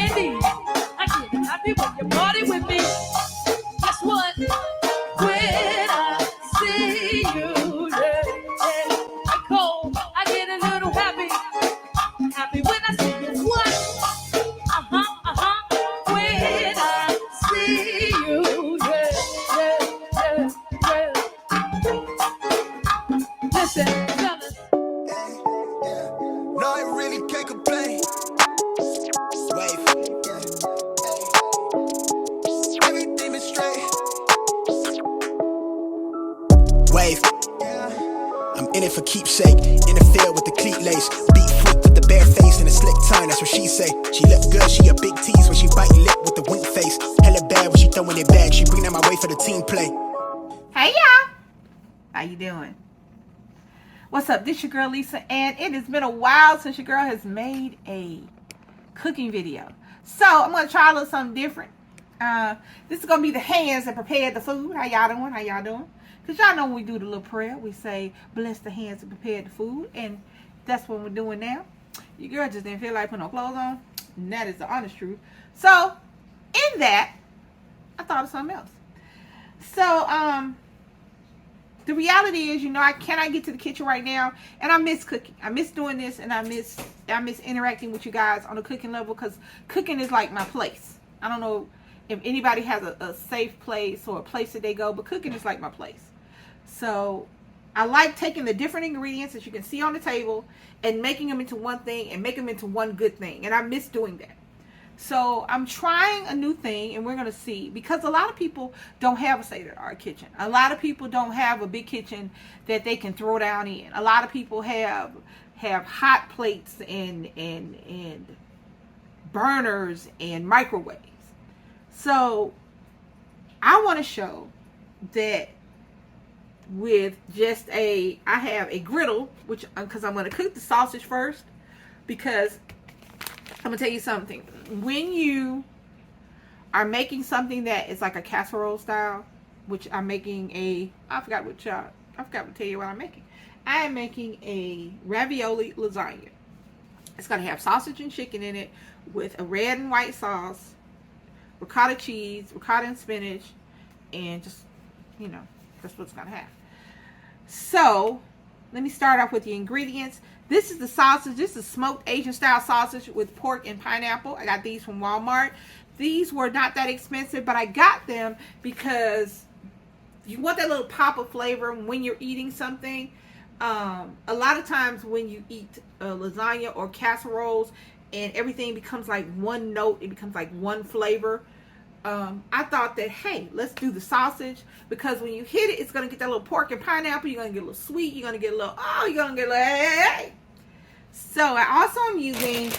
indeed. I get happy when you party with me. Guess what? When I see you, yeah, yeah. I call, I get a little happy. Happy when I see you. What? When I see you, yeah, yeah, yeah, yeah. Listen, fellas. No, I really can't complain. Wave. Everything is straight. Wave. I'm in it for keepsake. In the field with the cleat lace. Beat foot with the bare face and a slick tongue. That's what she say. She look good, she a big tease when she bite lip with the wink face. Hella bad when she throwing it back. She bring that my way for the team play. Hey y'all, how you doing? What's up? This your girl Lisa, and it has been a while since your girl has made a cooking video. So I'm gonna try a little something different. This is gonna be the hands that prepared the food. How y'all doing? How y'all doing? Because y'all know when we do the little prayer, we say, bless the hands that prepared the food. And that's what we're doing now. Your girl just didn't feel like putting no clothes on. And that is the honest truth. So, in that, I thought of something else. So, the reality is, you know, I cannot get to the kitchen right now. And I miss cooking. I miss doing this. And I miss interacting with you guys on a cooking level. Because cooking is like my place. I don't know if anybody has a safe place or a place that they go. But cooking is like my place. So I like taking the different ingredients that you can see on the table and making them into one thing and making them into one good thing. And I miss doing that. So I'm trying a new thing, and we're going to see, because a lot of people don't have a state-of-the-art kitchen. A lot of people don't have a big kitchen that they can throw down in. A lot of people have hot plates and burners and microwaves. So I want to show that with just I have a griddle, which, because I'm going to cook the sausage first, because I'm going to tell you something. When you are making something that is like a casserole style, which I'm making I forgot to tell you what I'm making. I am making a ravioli lasagna. It's going to have sausage and chicken in it with a red and white sauce, ricotta cheese, ricotta and spinach, and just, you know, that's what it's going to have. So, let me start off with the ingredients. This is the sausage. This is smoked Asian style sausage with pork and pineapple. I got these from Walmart. These were not that expensive, but I got them because you want that little pop of flavor when you're eating something. A lot of times when you eat lasagna or casseroles and everything becomes like one note, it becomes like one flavor. I thought that, hey, let's do the sausage, because when you hit it, it's going to get that little pork and pineapple. You're going to get a little sweet. You're going to get a little, hey. So I also am using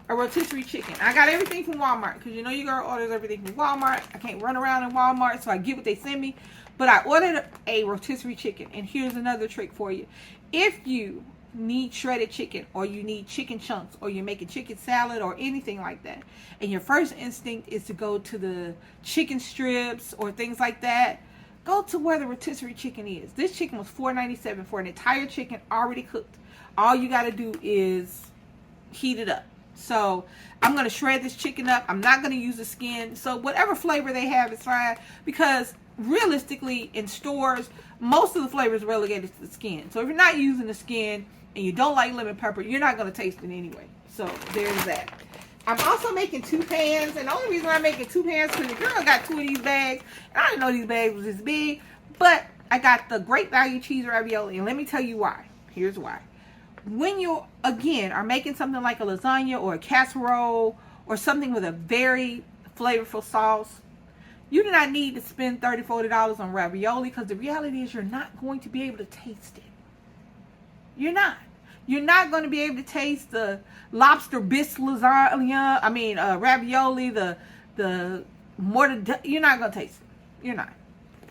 a rotisserie chicken. I got everything from Walmart, because you know your girl orders everything from Walmart. I can't run around in Walmart, so I get what they send me. But I ordered a rotisserie chicken. And here's another trick for you. If you need shredded chicken, or you need chicken chunks, or you're making chicken salad or anything like that, and your first instinct is to go to the chicken strips or things like that, go to where the rotisserie chicken is. This chicken was $4.97 for an entire chicken already cooked. All you got to do is heat it up. So I'm going to shred this chicken up. I'm not going to use the skin. So whatever flavor they have is fine, because realistically in stores, most of the flavor is relegated to the skin. So if you're not using the skin and you don't like lemon pepper, you're not going to taste it anyway. So there's that. I'm also making 2 pans. And the only reason I'm making 2 pans is because the girl got 2 of these bags. And I didn't know these bags was this big. But I got the Great Value Cheese Ravioli. And let me tell you why. Here's why. When you, again, are making something like a lasagna or a casserole or something with a very flavorful sauce, you do not need to spend $30, $40 on ravioli, because the reality is you're not going to be able to taste it. You're not. You're not going to be able to taste the lobster bisque lasagna, ravioli, the mortadella. You're not going to taste it. You're not.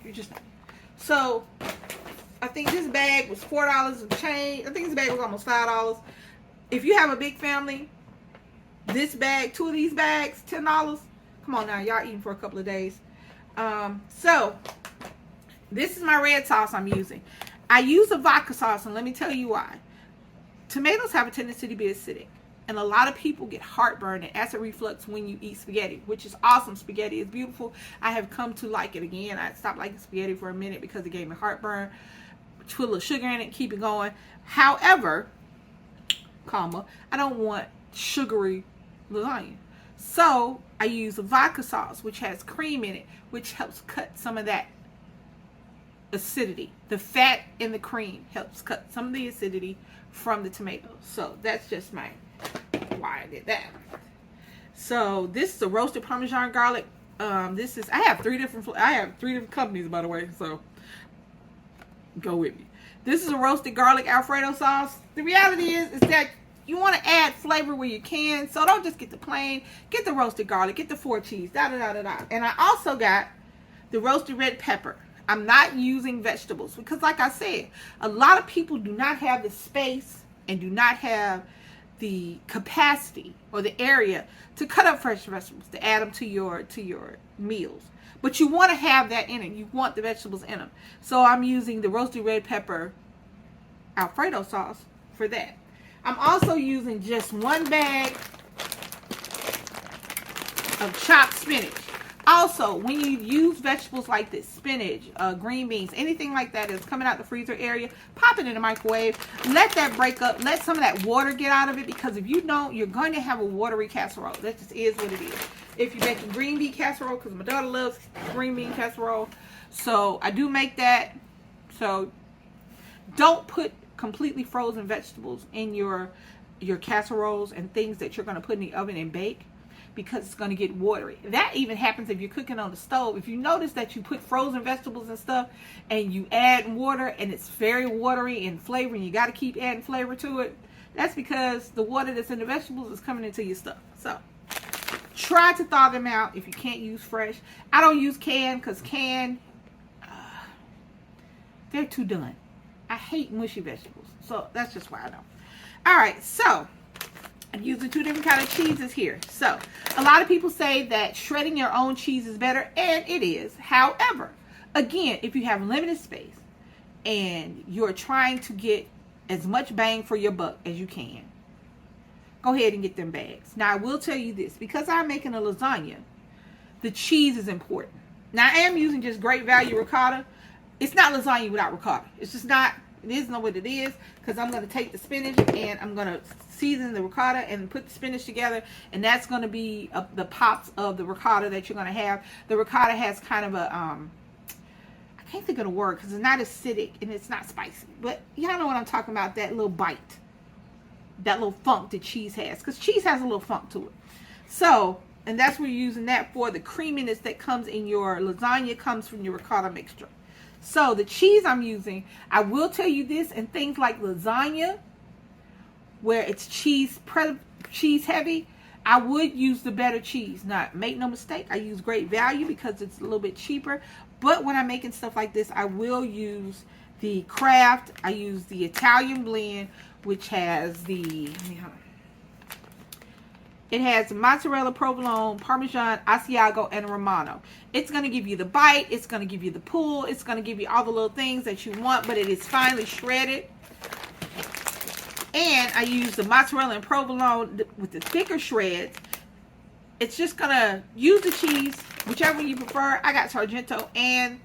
You're just not. So, I think this bag was $4 and change. I think this bag was almost $5. If you have a big family, this bag, 2 of these bags, $10. Come on now, y'all eating for a couple of days. So, this is my red sauce I'm using. I use a vodka sauce, and let me tell you why. Tomatoes have a tendency to be acidic. And a lot of people get heartburn and acid reflux when you eat spaghetti, which is awesome. Spaghetti is beautiful. I have come to like it again. I stopped liking spaghetti for a minute because it gave me heartburn. Put a little sugar in it, keep it going. However, I don't want sugary lasagna. So I use a vodka sauce, which has cream in it, which helps cut some of that acidity. The fat in the cream helps cut some of the acidity from the tomatoes. So that's just why I did that. So this is a roasted Parmesan garlic. I have three different companies, by the way, so go with me. This is a roasted garlic Alfredo sauce. The reality is that you want to add flavor where you can, so don't just get the plain. Get the roasted garlic, get the 4 cheese, And I also got the roasted red pepper. I'm not using vegetables because, like I said, a lot of people do not have the space and do not have the capacity or the area to cut up fresh vegetables to add them to your meals. But you want to have that in it. You want the vegetables in them. So I'm using the roasted red pepper Alfredo sauce for that. I'm also using just 1 bag of chopped spinach. Also, when you use vegetables like this, spinach, green beans, anything like that is coming out the freezer area, pop it in the microwave. Let that break up. Let some of that water get out of it, because if you don't, you're going to have a watery casserole. That just is what it is. If you're making green bean casserole, because my daughter loves green bean casserole, so I do make that. So don't put completely frozen vegetables in your casseroles and things that you're going to put in the oven and bake, because it's going to get watery. That even happens if you're cooking on the stove. If you notice that you put frozen vegetables and stuff and you add water and it's very watery in flavor and you got to keep adding flavor to it, that's because the water that's in the vegetables is coming into your stuff. So try to thaw them out if you can't use fresh. I don't use canned because canned, they're too done. I hate mushy vegetables. So that's just why I don't. All right, so I'm using 2 different kind of cheeses here. So a lot of people say that shredding your own cheese is better, and it is. However, again, if you have limited space and you're trying to get as much bang for your buck as you can, go ahead and get them bags. Now, I will tell you this, because I'm making a lasagna, the cheese is important. Now, I am using just Great Value ricotta. It's not lasagna without ricotta. It's just not. It is not what it is, because I'm going to take the spinach and I'm going to season the ricotta and put the spinach together, and that's going to be the pops of the ricotta that you're going to have. The ricotta has kind of a, I can't think of the word because it's not acidic and it's not spicy, but y'all know what I'm talking about, that little bite, that little funk that cheese has, because cheese has a little funk to it. So, and that's what you're using that for. The creaminess that comes in your lasagna comes from your ricotta mixture. So the cheese I'm using, I will tell you this, in things like lasagna, where it's cheese heavy, I would use the better cheese. Now, make no mistake, I use Great Value because it's a little bit cheaper. But when I'm making stuff like this, I will use the Kraft. I use the Italian blend, which has it has mozzarella, provolone, Parmesan, Asiago, and Romano. It's going to give you the bite. It's going to give you the pull. It's going to give you all the little things that you want, but it is finely shredded. And I use the mozzarella and provolone with the thicker shreds. It's just going to use the cheese, whichever one you prefer. I got Sargento and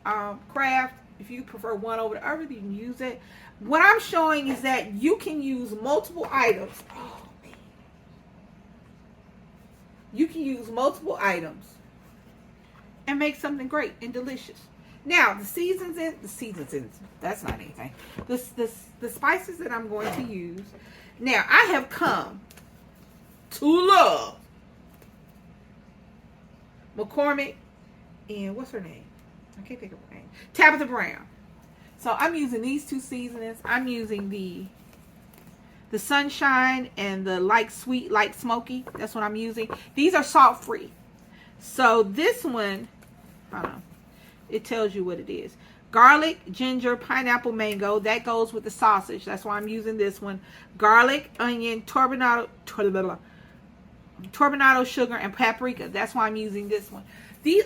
Kraft. If you prefer one over the other, you can use it. What I'm showing is that you can use multiple items. You can use multiple items and make something great and delicious. Now, the seasons, that's not anything. The spices that I'm going to use. Now, I have come to love McCormick and what's her name? I can't think of her name. Tabitha Brown. So I'm using these 2 seasonings. I'm using the Sunshine and the Like Sweet, Like Smoky. That's what I'm using. These are salt free. So this one, hold on, it tells you what it is. Garlic, ginger, pineapple, mango. That goes with the sausage. That's why I'm using this one. Garlic, onion, turbinado. turbinado sugar, and paprika. That's why I'm using this one.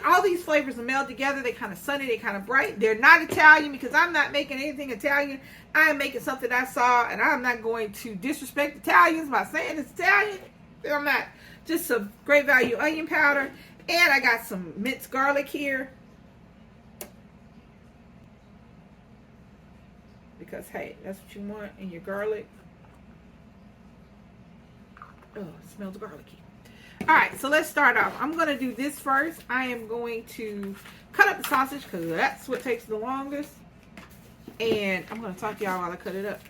All these flavors are meld together. They kind of sunny, they kind of bright. They're not Italian because I'm not making anything Italian. I am making something I saw, and I'm not going to disrespect Italians by saying it's Italian. I'm not. Just some great value onion powder, and I got some minced garlic here. Because, hey, that's what you want in your garlic. Oh, it smells garlicky. Alright, so let's start off. I'm going to do this first. I am going to cut up the sausage because that's what takes the longest. And I'm going to talk to y'all while I cut it up.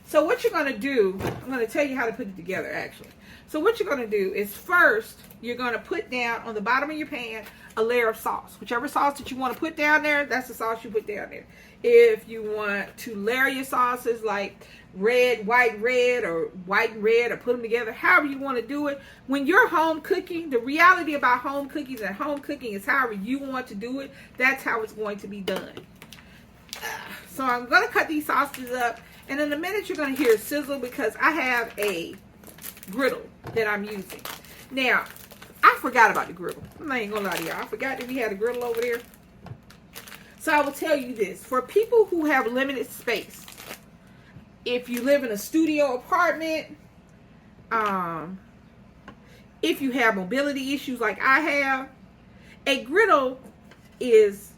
So what you're going to do, I'm going to tell you how to put it together actually. So what you're going to do is first, you're going to put down on the bottom of your pan a layer of sauce. Whichever sauce that you want to put down there, that's the sauce you put down there. If you want to layer your sauces like red, white, red, or white and red, or put them together, however you want to do it. When you're home cooking, the reality about home cookies and home cooking is however you want to do it. That's how it's going to be done. So I'm going to cut these sausages up, and in a minute you're going to hear a sizzle because I have a griddle that I'm using. Now, I forgot about the griddle. I'm not even going to lie to y'all. I forgot that we had a griddle over there. So I will tell you this. For people who have limited space, if you live in a studio apartment, if you have mobility issues like I have, a griddle is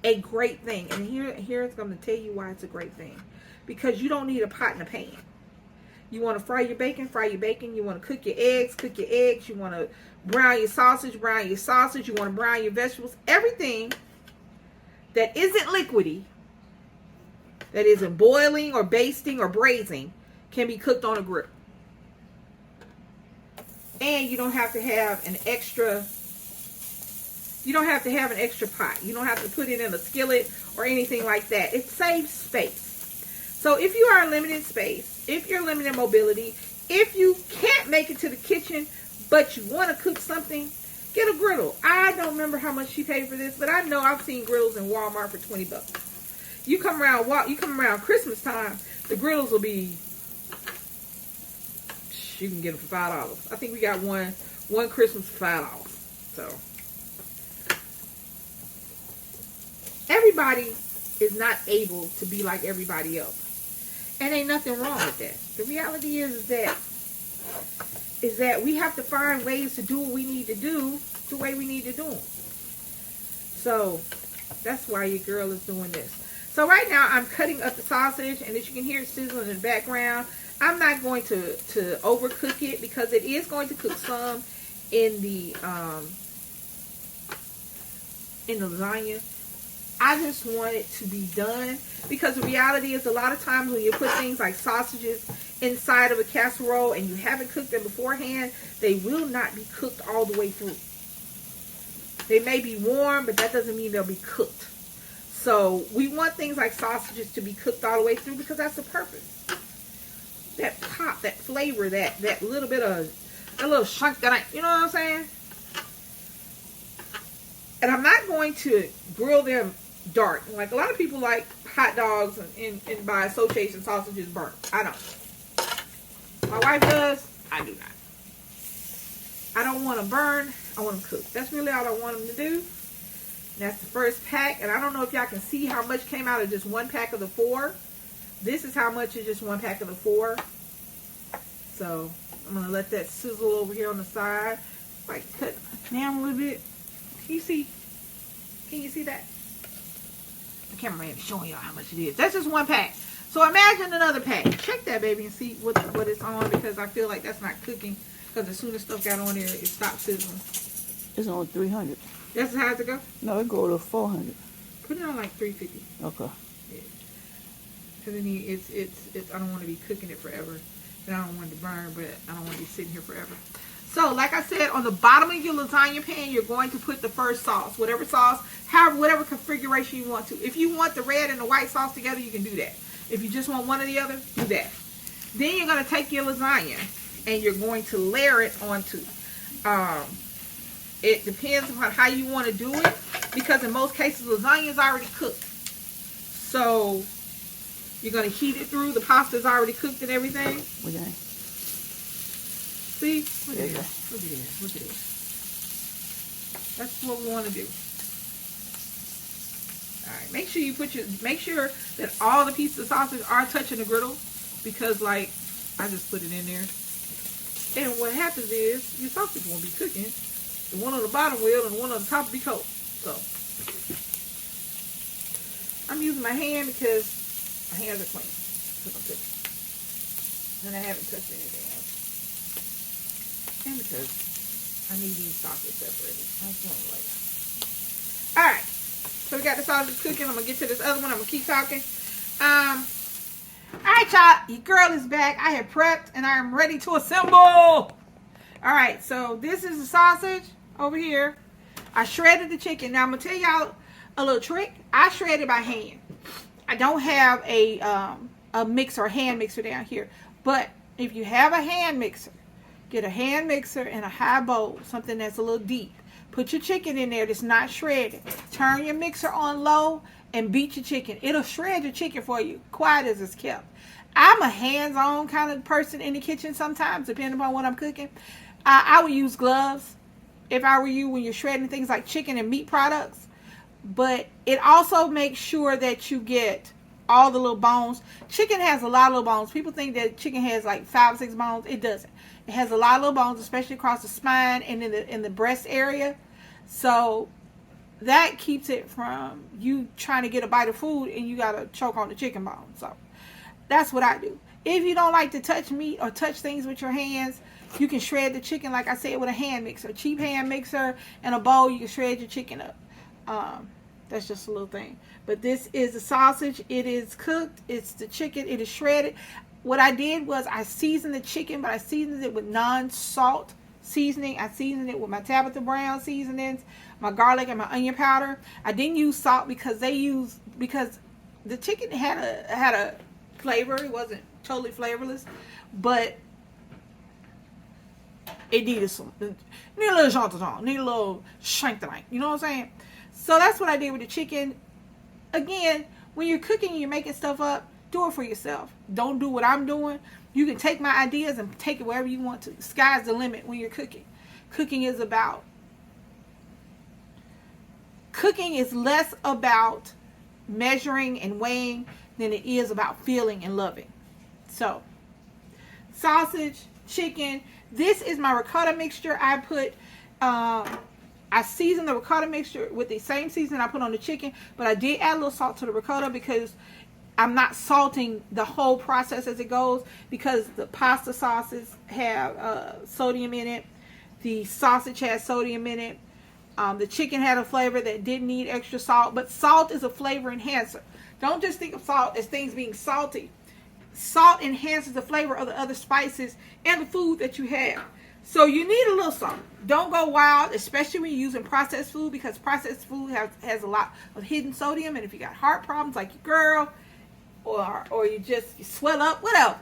a great thing. And here it's going to tell you why it's a great thing. Because you don't need a pot and a pan. You want to fry your bacon, fry your bacon. You want to cook your eggs, cook your eggs. You want to brown your sausage, brown your sausage. You want to brown your vegetables. Everything that isn't liquidy, that isn't boiling or basting or braising, can be cooked on a griddle. And you don't have to have an extra, pot. You don't have to put it in a skillet or anything like that. It saves space. So if you are in limited space, if you're limited mobility, if you can't make it to the kitchen, but you want to cook something, get a griddle. I don't remember how much she paid for this, but I know I've seen griddles in Walmart for $20. You come around Christmas time, the griddles will be, you can get them for $5. I think we got one Christmas for $5. So everybody is not able to be like everybody else. And ain't nothing wrong with that. The reality is that we have to find ways to do what we need to do the way we need to do them. So that's why your girl is doing this. So right now I'm cutting up the sausage, and as you can hear it sizzling in the background. I'm not going to overcook it because it is going to cook some in the lasagna. I just want it to be done because the reality is a lot of times when you put things like sausages inside of a casserole and you haven't cooked them beforehand, they will not be cooked all the way through. They may be warm, but that doesn't mean they'll be cooked. So we want things like sausages to be cooked all the way through because that's the purpose. That pop, that flavor, that little bit of, that little chunk that you know what I'm saying? And I'm not going to grill them dark. Like a lot of people like hot dogs and by association sausages burnt. I don't. My wife does. I do not. I don't want them burn. I want them cooked. That's really all I want them to do. And that's the first pack. And I don't know if y'all can see how much came out of just one pack of the 4. This is how much is just one pack of the 4. So I'm going to let that sizzle over here on the side. Like cut down a little bit. Can you see that? The cameraman is showing y'all how much it is. That's just one pack. So imagine another pack. Check that, baby, and see what it's on, because I feel like that's not cooking. Because as soon as stuff got on there, it stopped sizzling. It's on 300. That's how it go? No, it go to 400. Put it on like 350. Okay. Yeah. Because then it's I don't want to be cooking it forever. And I don't want it to burn, but I don't want to be sitting here forever. So, like I said, on the bottom of your lasagna pan, you're going to put the first sauce. Whatever sauce, whatever configuration you want to. If you want the red and the white sauce together, you can do that. If you just want one or the other, do that. Then you're going to take your lasagna and you're going to layer it onto. It depends on how you want to do it, because in most cases, lasagna is already cooked. So, you're going to heat it through. The pasta is already cooked and everything. Okay. See? Look There at you go. this. Look at this. Look at this. That's what we want to do. All right. Make sure you make sure that all the pieces of sausage are touching the griddle, because like I just put it in there. And what happens is your sausage won't be cooking. The one on the bottom will, and the one on the top will be cold. So I'm using my hand because my hands are clean. Because I'm cooking. And I haven't touched anything else. And because I need these sausages separated. I'm feeling like that. Alright. So we got the sausage cooking. I'm going to get to this other one. I'm going to keep talking. Alright, y'all. Your girl is back. I have prepped and I am ready to assemble. Alright. So this is the sausage over here. I shredded the chicken. Now I'm going to tell y'all a little trick. I shred it by hand. I don't have a mixer, a hand mixer down here. But if you have a hand mixer, get a hand mixer and a high bowl, something that's a little deep. Put your chicken in there that's not shredded. Turn your mixer on low and beat your chicken. It'll shred your chicken for you, quiet as it's kept. I'm a hands-on kind of person in the kitchen sometimes, depending upon what I'm cooking. I would use gloves if I were you when you're shredding things like chicken and meat products. But it also makes sure that you get all the little bones. Chicken has a lot of little bones. People think that chicken has like 5 or 6 bones. It doesn't. It has a lot of little bones, especially across the spine and in the breast area. So that keeps it from you trying to get a bite of food and you gotta choke on the chicken bone. So that's what I do. If you don't like to touch meat or touch things with your hands, you can shred the chicken, like I said, with a hand mixer, a cheap hand mixer, and a bowl. You can shred your chicken up. That's just a little thing. But this is the sausage. It is cooked. It's the chicken. It is shredded. What I did was I seasoned the chicken, but I seasoned it with non-salt seasoning. I seasoned it with my Tabitha Brown seasonings, my garlic and my onion powder. I didn't use salt because the chicken had a flavor. It wasn't totally flavorless, but it needed a little chantilly, need a little chantilly. You know what I'm saying? So that's what I did with the chicken. Again, when you're cooking and you're making stuff up, do it for yourself. Don't do what I'm doing. You can take my ideas and take it wherever you want to. The sky's the limit when you're cooking. Cooking is less about measuring and weighing than it is about feeling and loving. So, sausage, chicken. This is my ricotta mixture. I seasoned the ricotta mixture with the same seasoning I put on the chicken, but I did add a little salt to the ricotta because I'm not salting the whole process as it goes, because the pasta sauces have sodium in it. The sausage has sodium in it. The chicken had a flavor that didn't need extra salt, but salt is a flavor enhancer. Don't just think of salt as things being salty. Salt enhances the flavor of the other spices and the food that you have. So you need a little salt. Don't go wild, especially when you're using processed food, because processed food has a lot of hidden sodium. And if you got heart problems like your girl, or you swell up, whatever,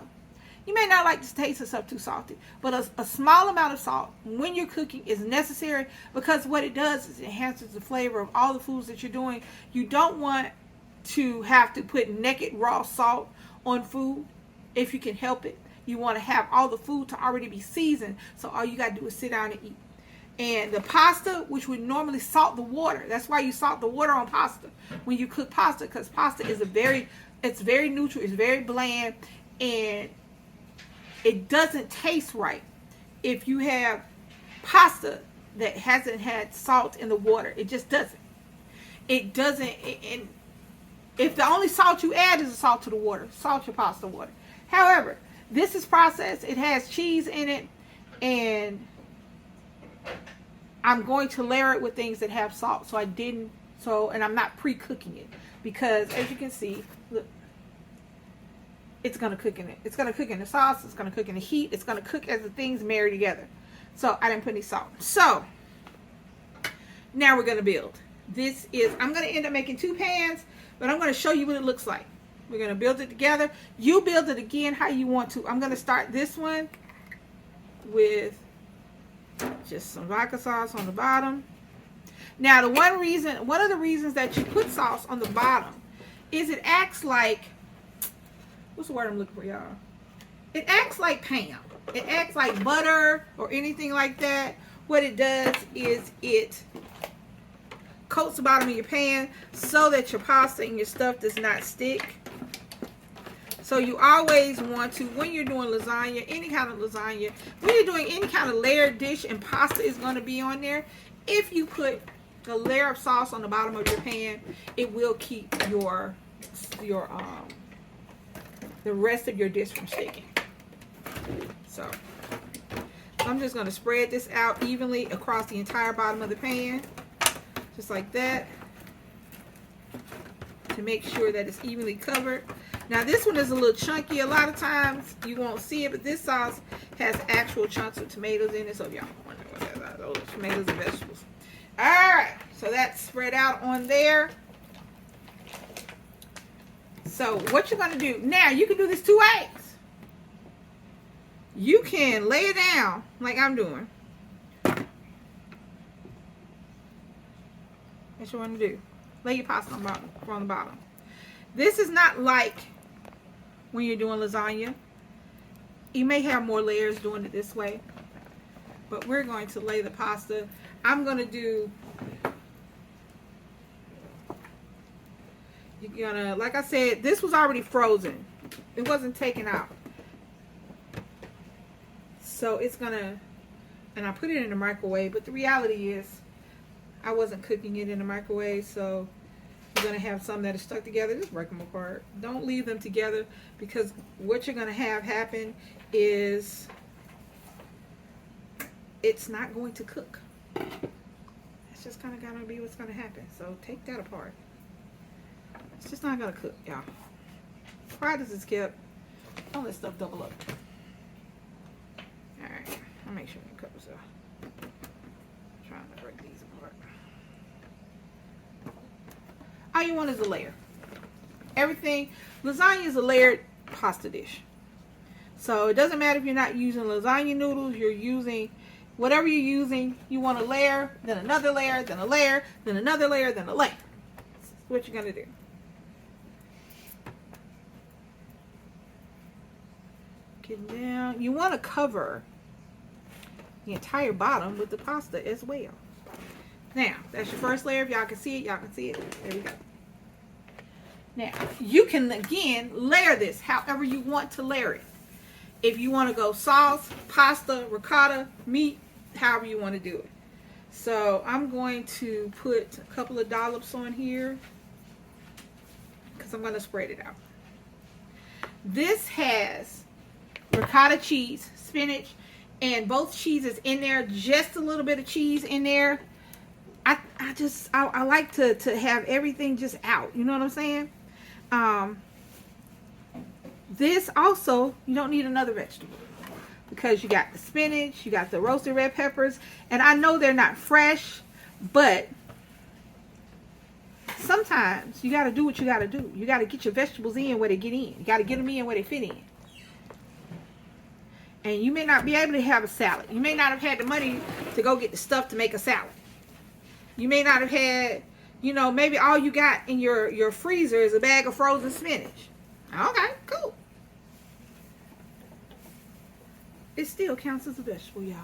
you may not like the taste of stuff too salty. But a small amount of salt when you're cooking is necessary, because what it does is it enhances the flavor of all the foods that you're doing. You don't want to have to put naked raw salt on food if you can help it. You want to have all the food to already be seasoned, so all you got to do is sit down and eat. And the pasta, which would normally salt the water, that's why you salt the water on pasta when you cook pasta, because pasta is it's very neutral, it's very bland, and it doesn't taste right if you have pasta that hasn't had salt in the water. It just doesn't. It doesn't. And if the only salt you add is the salt to the water, salt your pasta water. However, this is processed. It has cheese in it, and I'm going to layer it with things that have salt. And I'm not pre-cooking it, because as you can see, look, it's going to cook in it. It's going to cook in the sauce. It's going to cook in the heat. It's going to cook as the things marry together. So I didn't put any salt. So now we're going to build. I'm going to end up making 2 pans, but I'm going to show you what it looks like. We're going to build it together. You build it again how you want to. I'm going to start this one with just some vodka sauce on the bottom. Now, one of the reasons that you put sauce on the bottom is it acts like, what's the word I'm looking for, y'all? It acts like Pam. It acts like butter or anything like that. What it does is it coats the bottom of your pan so that your pasta and your stuff does not stick. So you always want to, when you're doing lasagna, any kind of lasagna, when you're doing any kind of layered dish and pasta is going to be on there, if you put a layer of sauce on the bottom of your pan, it will keep the rest of your dish from sticking. So I'm just going to spread this out evenly across the entire bottom of the pan, just like that, to make sure that it's evenly covered. Now this one is a little chunky. A lot of times you won't see it, but this sauce has actual chunks of tomatoes in it. So if y'all wonder what that is, those are tomatoes and vegetables. All right, so that's spread out on there. So what you're gonna do now? You can do this 2 ways. You can lay it down like I'm doing. That's what you want to do. Lay your pasta on the bottom. This is not like when you're doing lasagna. You may have more layers doing it this way, but we're going to lay the pasta. I'm going to do, you're gonna, like I said, this was already frozen. It wasn't taken out. So it's gonna, and I put it in the microwave, but the reality is I wasn't cooking it in the microwave, so you're gonna have some that are stuck together. Just break them apart. Don't leave them together, because what you're gonna have happen is it's not going to cook. It's just kind of gonna be what's gonna happen. So take that apart. It's just not gonna cook, y'all. Quiet as it's kept. Don't let stuff double up. Alright, I'll make sure it covers up. I'm trying to break these apart. All you want is a layer. Everything, lasagna is a layered pasta dish. So it doesn't matter if you're not using lasagna noodles, you're using whatever you're using, you want a layer, then another layer, then a layer, then another layer, then a layer. That's what you're gonna do. Get down. You want to cover the entire bottom with the pasta as well. Now, that's your first layer. If y'all can see it, y'all can see it. There we go. Now, you can again layer this however you want to layer it. If you want to go sauce, pasta, ricotta, meat, however you want to do it. So I'm going to put a couple of dollops on here because I'm going to spread it out. This has ricotta cheese, spinach, and both cheeses in there. Just a little bit of cheese in there. I like to have everything just out. You know what I'm saying? This also, you don't need another vegetable because you got the spinach, you got the roasted red peppers, and I know they're not fresh, but sometimes you got to do what you got to do. You got to get your vegetables in where they get in. You got to get them in where they fit in. And you may not be able to have a salad. You may not have had the money to go get the stuff to make a salad. You may not have had, you know, maybe all you got in your freezer is a bag of frozen spinach. Okay, cool. It still counts as a vegetable, y'all.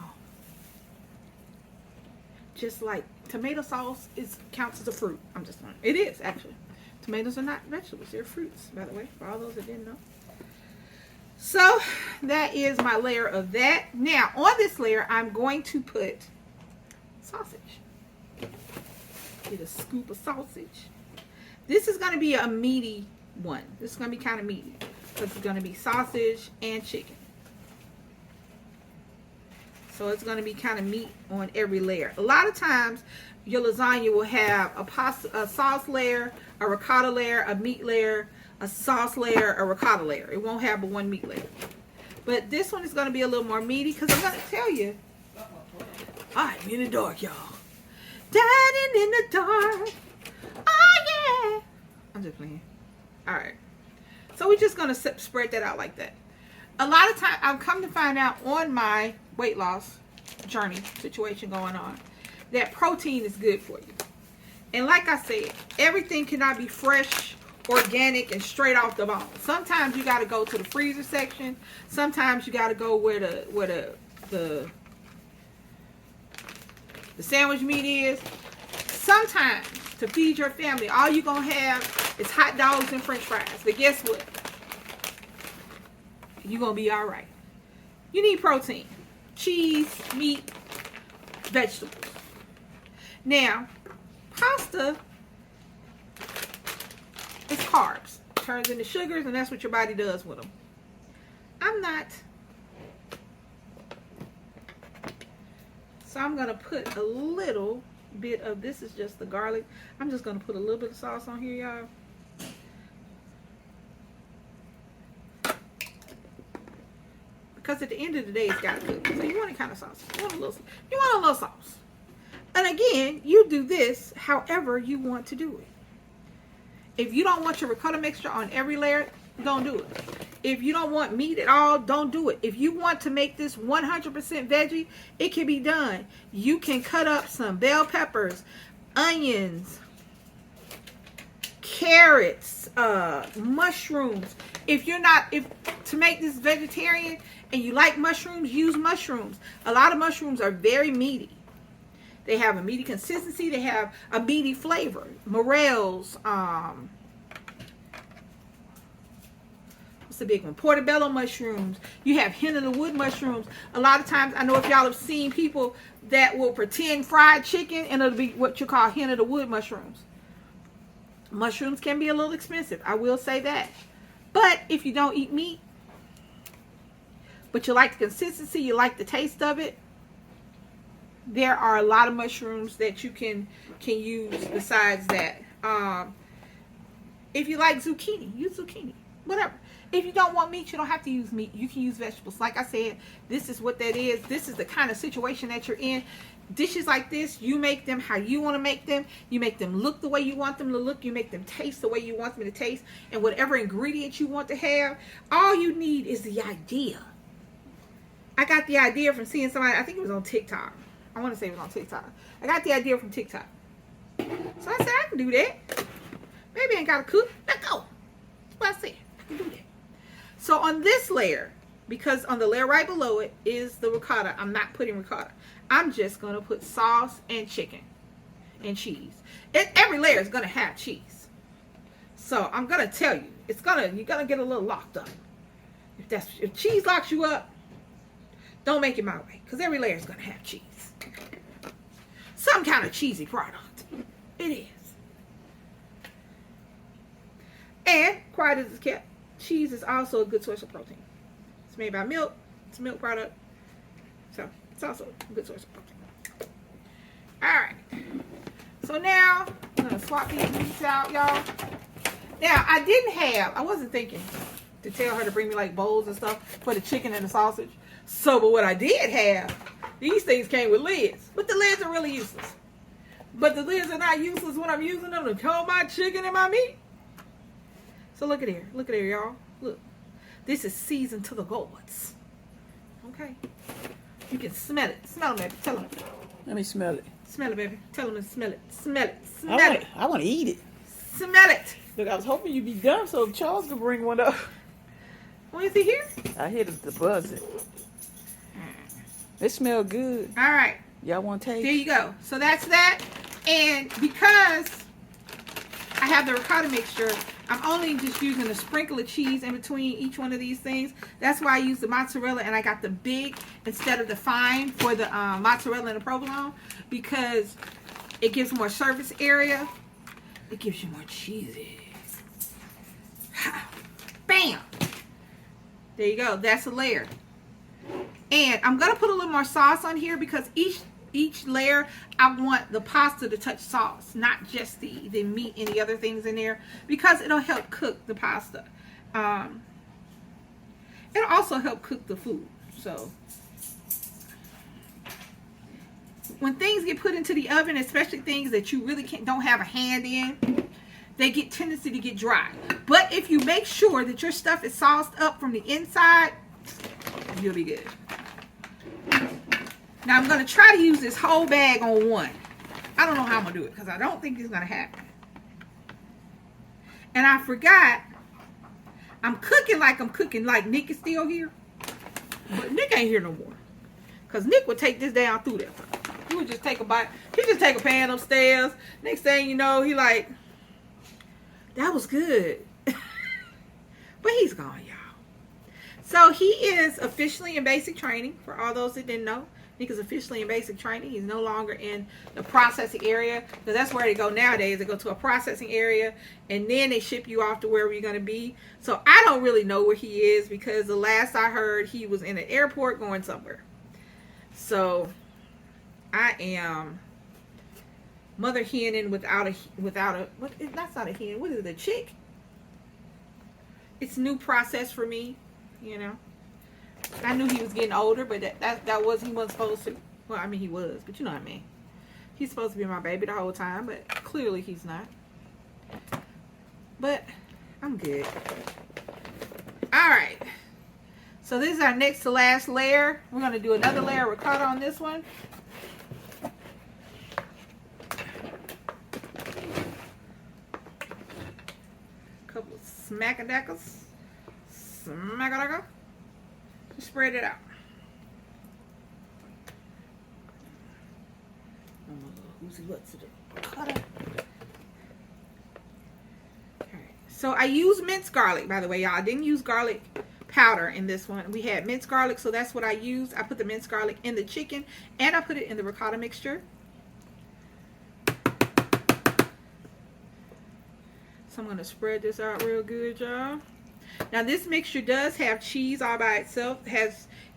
Just like tomato sauce counts as a fruit. I'm just saying. It is, actually. Tomatoes are not vegetables. They're fruits, by the way, for all those that didn't know. So, that is my layer of that. Now, on this layer, I'm going to put sausage. Get a scoop of sausage. This is going to be a meaty one. This is going to be kind of meaty. Because it's going to be sausage and chicken. So it's going to be kind of meat on every layer. A lot of times, your lasagna will have a sauce layer, a ricotta layer, a meat layer, a sauce layer, a ricotta layer. It won't have but one meat layer. But this one is going to be a little more meaty because I'm going to tell you, I'm in the dark, y'all. Dining in the dark. Oh, yeah. I'm just playing. All right. So we're just going to spread that out like that. A lot of time, I've come to find out on my weight loss journey situation going on that protein is good for you. And like I said, everything cannot be fresh organic and straight off the bone. Sometimes you got to go to the freezer section. Sometimes you got to go where the sandwich meat is. Sometimes to feed your family, all you're going to have is hot dogs and french fries. But guess what? You're going to be all right. You need protein. Cheese, meat, vegetables. Now, pasta is carbs. Turns into sugars, and that's what your body does with them. I'm not. So I'm going to put a little bit of, this is just the garlic. I'm just going to put a little bit of sauce on here, y'all. Because at the end of the day, it's got to cook. So you want any kind of sauce. You want a little sauce. And again, you do this however you want to do it. If you don't want your ricotta mixture on every layer, don't do it. If you don't want meat at all, don't do it. If you want to make this 100% veggie, it can be done. You can cut up some bell peppers, onions, carrots, mushrooms. To make this vegetarian and you like mushrooms, use mushrooms. A lot of mushrooms are very meaty. They have a meaty consistency. They have a meaty flavor. Morels, what's the big one? Portobello mushrooms. You have hen of the wood mushrooms. A lot of times, I know if y'all have seen people that will pretend fried chicken and it'll be what you call hen of the wood mushrooms. Mushrooms can be a little expensive. I will say that. But if you don't eat meat, but you like the consistency, you like the taste of it, there are a lot of mushrooms that you can use besides that. If you like zucchini, use zucchini. Whatever. If you don't want meat, you don't have to use meat. You can use vegetables. Like I said, this is what that is. This is the kind of situation that you're in. Dishes like this, you make them how you want to make them. You make them look the way you want them to look. You make them taste the way you want them to taste. And whatever ingredients you want to have, all you need is the idea. I got the idea from seeing somebody, I think it was on TikTok. I want to say it was on TikTok. I got the idea from TikTok. So I said, I can do that. Maybe I ain't got to cook. Let's go. That's what I said. I can do that. So on this layer, because on the layer right below it is the ricotta, I'm not putting ricotta. I'm just going to put sauce and chicken and cheese. Every layer is going to have cheese. So I'm going to tell you, you're going to get a little locked up. If cheese locks you up, don't make it my way, because every layer is going to have cheese. Some kind of cheesy product. It is. And, quiet as it's kept, cheese is also a good source of protein. It's made by milk. It's a milk product. So, it's also a good source of protein. Alright. So now, I'm going to swap these meats out, y'all. Now, I wasn't thinking to tell her to bring me like bowls and stuff for the chicken and the sausage. So, but what I did have, these things came with lids. But the lids are really useless. But the lids are not useless when I'm using them to hold my chicken and my meat. So look at here. Look at here, y'all. Look. This is seasoned to the gods. Okay. You can smell it. Smell it, baby. Tell them. Let me smell it. Smell it, baby. Tell them to smell it. Smell it. Smell it. I want to eat it. Smell it. Look, I was hoping you'd be done so Charles could bring one up. What is it here? I hear the buzzing. It smells good. All right. Y'all want to taste? There you go. So that's that. And because I have the ricotta mixture, I'm only just using a sprinkle of cheese in between each one of these things. That's why I use the mozzarella and I got the big instead of the fine for the mozzarella and the provolone, because it gives more surface area. It gives you more cheesy. Bam! There you go. That's a layer. And I'm going to put a little more sauce on here because each layer, I want the pasta to touch sauce, not just the meat and the other things in there, because it'll help cook the pasta. It'll also help cook the food. So when things get put into the oven, especially things that you really don't have a hand in, they get tendency to get dry. But if you make sure that your stuff is sauced up from the inside, you'll be good. Now I'm going to try to use this whole bag on one. I don't know how I'm going to do it because I don't think it's going to happen. And I forgot, I'm cooking like Nick is still here. But Nick ain't here no more. Because Nick would take this down through there. He would just take a bite. He just take a pan upstairs. Next thing you know, he like, that was good. But he's gone, y'all. So he is officially in basic training. For all those that didn't know, Nick is officially in basic training. He's no longer in the processing area, because that's where they go nowadays. They go to a processing area, and then they ship you off to wherever you're going to be. So I don't really know where he is, because the last I heard, he was in an airport going somewhere. So I am mother henning without a what? That's not a hen. What is it? A chick? It's new process for me, you know. I knew he was getting older, but he wasn't supposed to. Well, I mean, he was, but you know what I mean. He's supposed to be my baby the whole time, but clearly he's not. But I'm good. All right. So this is our next to last layer. We're going to do another layer of ricotta on this one. Couple of smackadackers. Smackadacker. Just spread it out. So I use minced garlic, by the way, y'all. I didn't use garlic powder in this one. We had minced garlic, so that's what I used. I put the minced garlic in the chicken, and I put it in the ricotta mixture. So I'm going to spread this out real good, y'all. Now this mixture does have cheese all by itself.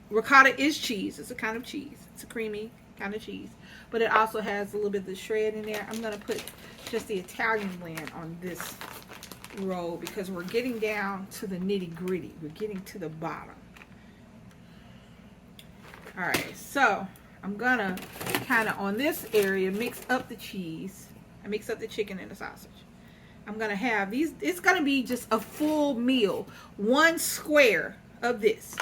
Ricotta is cheese. It's a kind of cheese. It's a creamy kind of cheese. But it also has a little bit of the shred in there. I'm going to put just the Italian blend on this roll, because we're getting down to the nitty gritty. We're getting to the bottom. Alright, so I'm going to kind of on this area mix up the cheese. I mix up the chicken and the sausage. I'm going to have these, it's going to be just a full meal. One square of this.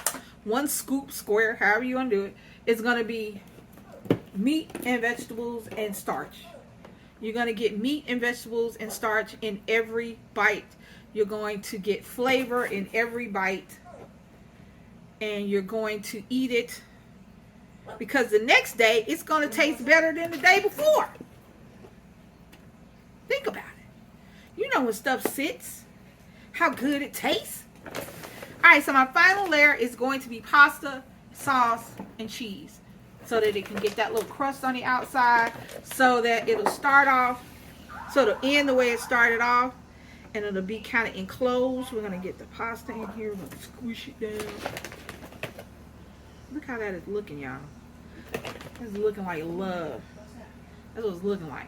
One scoop square, however you want to do it. It's going to be meat and vegetables and starch. You're going to get meat and vegetables and starch in every bite. You're going to get flavor in every bite. And you're going to eat it, because the next day it's going to taste better than the day before. Think about it. You know when stuff sits, how good it tastes. Alright, so my final layer is going to be pasta, sauce, and cheese, so that it can get that little crust on the outside, so that it'll start off, so it'll end the way it started off, and it'll be kind of enclosed. We're going to get the pasta in here. We're going to squish it down. Look how that is looking, y'all. It's looking like love. That's what it's looking like.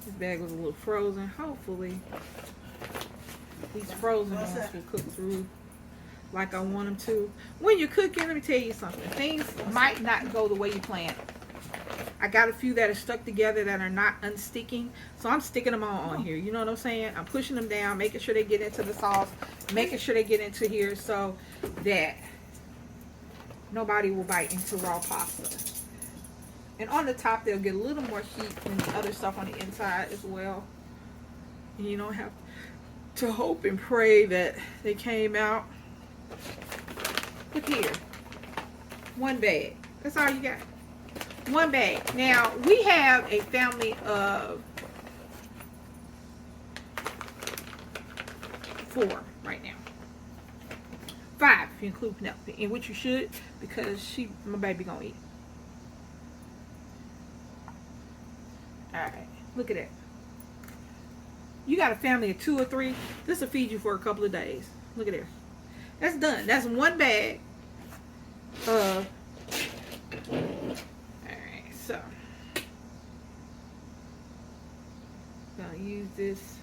This bag was a little frozen. Hopefully these frozen ones will cook through like I want them to. When you're cooking, let me tell you something. Things might not go the way you planned. I got a few that are stuck together that are not unsticking. So I'm sticking them all on here. You know what I'm saying? I'm pushing them down, making sure they get into the sauce, making sure they get into here, so that nobody will bite into raw pasta. And on the top, they'll get a little more heat than the other stuff on the inside as well. And you don't have to hope and pray that they came out. Look here. One bag. That's all you got. One bag. Now, we have a family of 4 right now. 5 if you include Penelope. And which you should, because my baby gonna eat. Alright, look at that. You got a family of 2 or 3, this will feed you for a couple of days. Look at there. That's done. That's one bag of. Alright, so I'm gonna use this.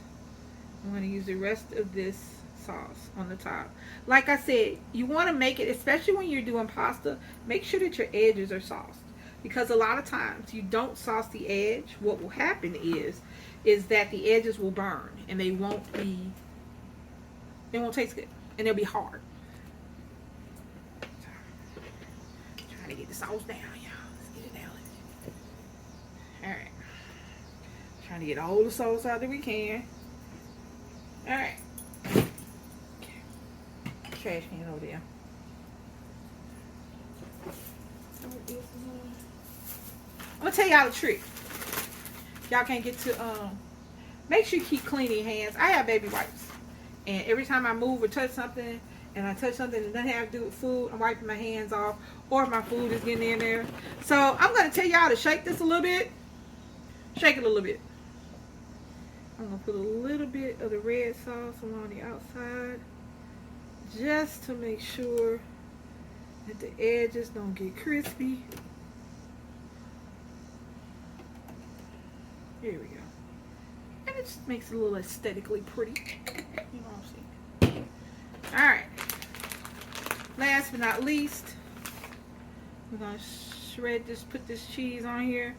I'm gonna use the rest of this sauce on the top. Like I said, you want to make it, especially when you're doing pasta, make sure that your edges are sauced. Because a lot of times you don't sauce the edge. What will happen is that the edges will burn and they won't taste good, and they'll be hard. Trying to get the sauce down, y'all. Let's get it down. Alright. Trying to get all the sauce out that we can. All right. Trash can over there. I'm gonna tell y'all the trick. Y'all can't get to make sure you keep clean your hands. I have baby wipes, and every time I move or touch something, and I touch something that doesn't have to do with food, I'm wiping my hands off, or if my food is getting in there. So I'm gonna tell y'all to shake this a little bit. Shake it a little bit. I'm gonna put a little bit of the red sauce along the outside, just to make sure that the edges don't get crispy. Here we go. And it just makes it a little aesthetically pretty. You know what I'm saying? Alright. Last but not least, we're going to shred this, put this cheese on here.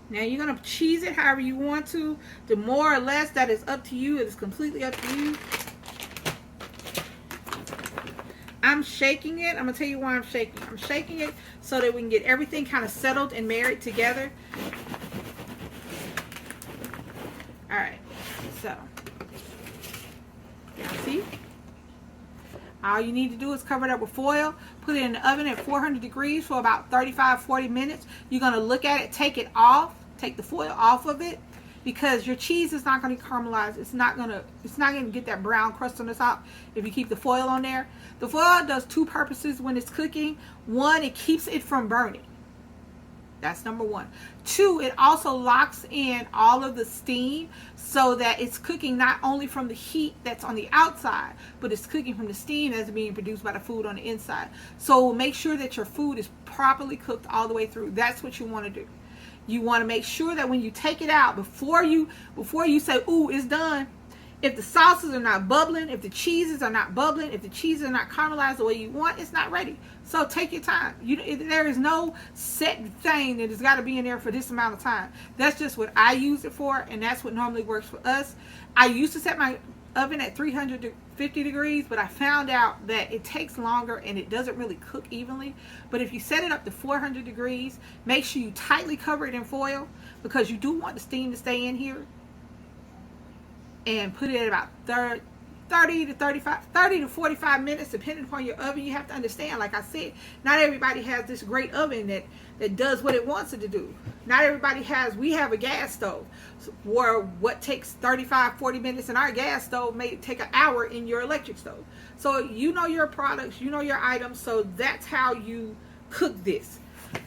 Now you're going to cheese it however you want to. The more or less, that is up to you. It is completely up to you. I'm shaking it. I'm going to tell you why I'm shaking it. I'm shaking it so that we can get everything kind of settled and married together. Alright. So. Now see? All you need to do is cover it up with foil. Put it in the oven at 400 degrees for about 35-40 minutes. You're going to look at it, take it off, take the foil off of it, because your cheese is not going to caramelize. It's not going to get that brown crust on the top if you keep the foil on there. The foil does two purposes when it's cooking. One, it keeps it from burning. That's number one. Two, it also locks in all of the steam so that it's cooking not only from the heat that's on the outside, but it's cooking from the steam that's being produced by the food on the inside. So make sure that your food is properly cooked all the way through. That's what you want to do. You want to make sure that when you take it out, before you say, ooh, it's done, if the sauces are not bubbling, if the cheeses are not bubbling, if the cheeses are not caramelized the way you want, it's not ready. So take your time. There is no set thing that has got to be in there for this amount of time. That's just what I use it for, and that's what normally works for us. I used to set my oven at 350 degrees, but I found out that it takes longer and it doesn't really cook evenly. But if you set it up to 400 degrees, make sure you tightly cover it in foil, because you do want the steam to stay in here. And put it at about 30 to 45 minutes, depending upon your oven. You have to understand, like I said, not everybody has this great oven that does what it wants it to do. Not everybody we have a gas stove where what takes 35-40 minutes in our gas stove may take an hour in your electric stove. So you know your products, you know your items, so that's how you cook this.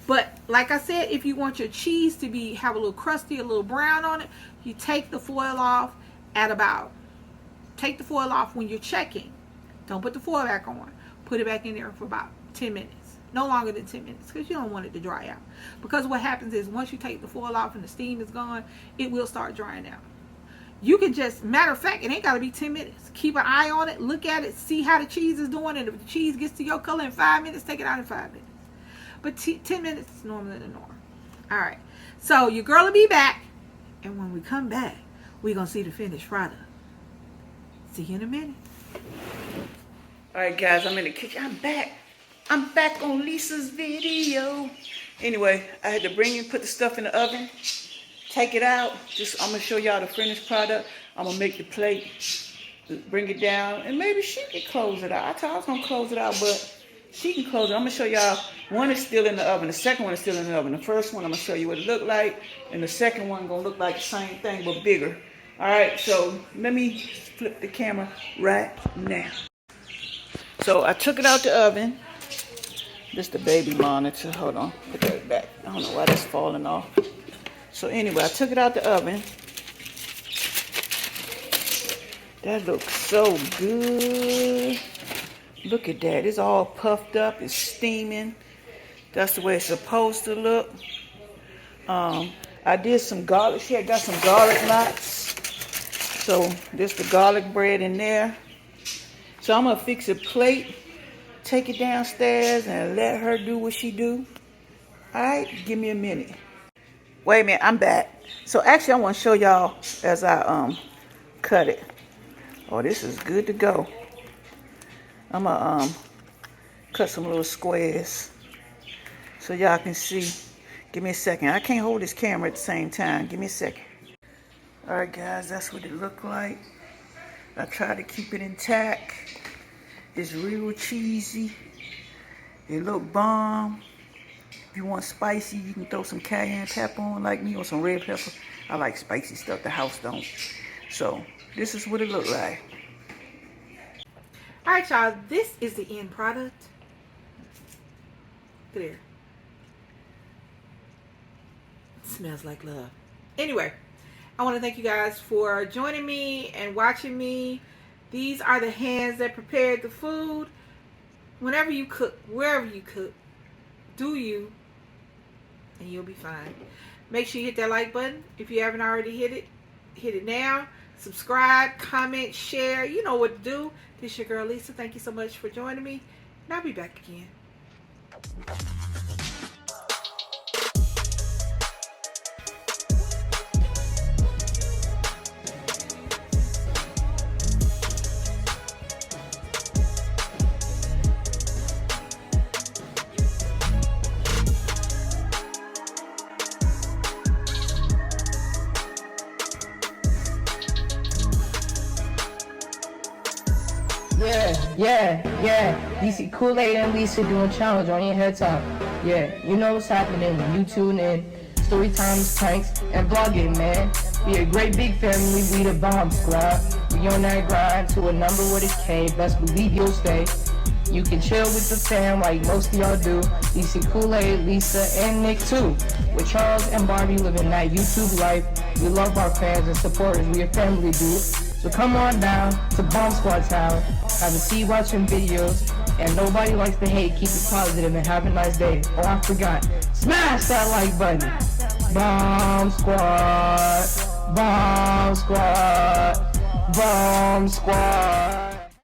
But like I said, if you want your cheese to have a little crusty, a little brown on it, you take the foil off take the foil off when you're checking. Don't put the foil back on. Put it back in there for about 10 minutes. No longer than 10 minutes, because you don't want it to dry out. Because what happens is, once you take the foil off and the steam is gone, it will start drying out. You can just, matter of fact, it ain't got to be 10 minutes. Keep an eye on it, look at it, see how the cheese is doing, and if the cheese gets to your color in 5 minutes, take it out in 5 minutes. But 10 minutes is normally the norm. Alright, so your girl will be back, and when we come back, we're going to see the finished product. See you in a minute. Alright guys, I'm in the kitchen. I'm back on Lisa's video. Anyway, I had to put the stuff in the oven, take it out. I'm going to show y'all the finished product. I'm going to make the plate, bring it down, and maybe she can close it out. I thought I was going to close it out, but she can close it. I'm going to show y'all, one is still in the oven. The second one is still in the oven. The first one, I'm going to show you what it looked like, and the second one going to look like the same thing, but bigger. Alright, so let me flip the camera right now. So I took it out the oven. This is the baby monitor. Hold on, put that back. I don't know why that's falling off. So anyway, I took it out the oven. That looks so good. Look at that. It's all puffed up. It's steaming. That's the way it's supposed to look. I did some garlic. She had got some garlic knots. So this the garlic bread in there. So I'm gonna fix a plate, take it downstairs, and let her do what she do. All right, give me a minute. Wait a minute, I'm back. So actually, I want to show y'all as I cut it. Oh, this is good to go. I'm gonna cut some little squares so y'all can see. Give me a second. I can't hold this camera at the same time. Give me a second. All right, guys, that's what it looked like. I try to keep it intact. It's real cheesy. It look bomb. If you want spicy, you can throw some cayenne pepper on like me, or some red pepper. I like spicy stuff. The house don't. So this is what it looked like. All right, y'all. This is the end product. There. It smells like love. Anyway, I want to thank you guys for joining me and watching me. These are the hands that prepared the food. Whenever you cook, wherever you cook, do you, and you'll be fine. Make sure you hit that like button. If you haven't already hit it now. Subscribe, comment, share. You know what to do. This is your girl Lisa. Thank you so much for joining me. And I'll be back again. Yeah. You see KOOLAID and Lisa doing challenge on your head top. Yeah, you know what's happening when you tune in. Story times, pranks, and blogging, man. Be a great big family, we the bomb squad. We on that grind to a number with a K, best believe you'll stay. You can chill with the fam like most of y'all do. You see KOOLAID, Lisa, and Nick too. With Charles and Barbie living that YouTube life. We love our fans and supporters, we a family, dude. So come on down to Bomb Squad Town, have a seat watching videos, and nobody likes to hate, keep it positive and have a nice day. Oh, I forgot, smash that like button. Bomb Squad, Bomb Squad, Bomb Squad.